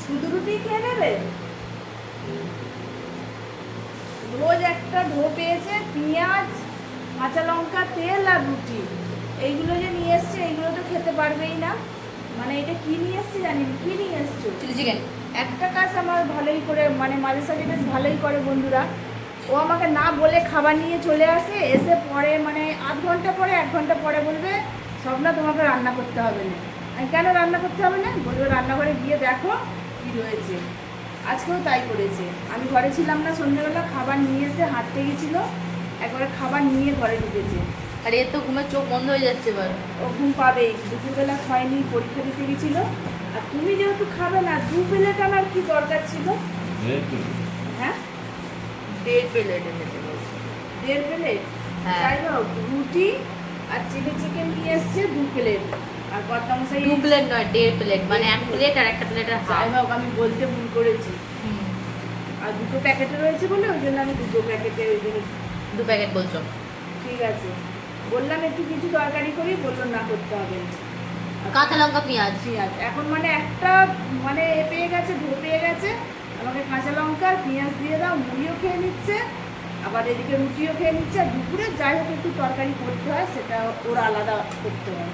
শুধু রুটি খেয়ে নেবে? রোজ একটা ঢো পেয়েছে, পেঁয়াজ, কাঁচা লঙ্কা, তেল আর রুটি। এইগুলো যে নিয়ে এসছে এইগুলো তো খেতে পারবেই না। মানে এটা কি নিয়ে এসছে জানি না। কি নিয়ে এসছো? Chilli chicken. একটা কাজ আমার ভালোই করে, মানে মাঝে সাঝে বেশ ভালোই করে বন্ধুরা। ও আমাকে না বলে খাবার নিয়ে চলে আসে, এসে পরে মানে আধ ঘন্টা পরে 1 ঘন্টা পরে বলবে স্বপ্না তোমাকে রান্না করতে হবে না। আমি কেন রান্না করতে হবে না? বলবে রান্নাঘরে গিয়ে দেখো কি রয়েছে। আজকেও তাই করেছে। আমি ঘরে ছিলাম না, সন্ধ্যেবেলা খাবার নিয়ে এসে হাঁটতে গেছিলো, একবারে খাবার নিয়ে ঘরে ঢুকেছে। আর এর তো ঘুমের চোখ বন্ধ হয়ে যাচ্ছে এবার। ও ঘুম পাবেই, দুপুরবেলা খায়নি, পরীক্ষা দিতে গেছিলো। আর তুমি যেহেতু খাবে না, 2 প্লেট আমার কি দরকার ছিল? হ্যাঁ, 1.5 প্লেট এনেছে বলছে। 1.5 প্লেট। হ্যাঁ। যাই হোক, রুটি আর চিলি চিকেন নিয়ে এসছে 2 প্লেট। আর কর্তামশাই 2 প্লেট নয়, 1.5 প্লেট, মানে 1 প্লেট আর একটা প্লেটের হাফ। যাই হোক, আমি বলতে ভুল করেছি। আর 2টো প্যাকেটে রয়েছে বলে ওই জন্য আমি 2টো প্যাকেটে ওই জন্য 2 প্যাকেট বলছো? ঠিক আছে। বললাম একটু কিছু তরকারি করি, বললো না করতে হবে না। কাঁচা লঙ্কা পেঁয়াজ। পেঁয়াজ এখন মানে একটা মানে এ পেয়ে গেছে, ঢো পেয়ে গেছে। আমাকে কাঁচা লঙ্কা আর পেঁয়াজ দিয়ে দাও, মুড়িও খেয়ে নিচ্ছে, আবার এদিকে রুটিও খেয়ে নিচ্ছে। আর দুপুরে যাই হোক একটু তরকারি করতে হয়, সেটা ওরা আলাদা করতে হয়।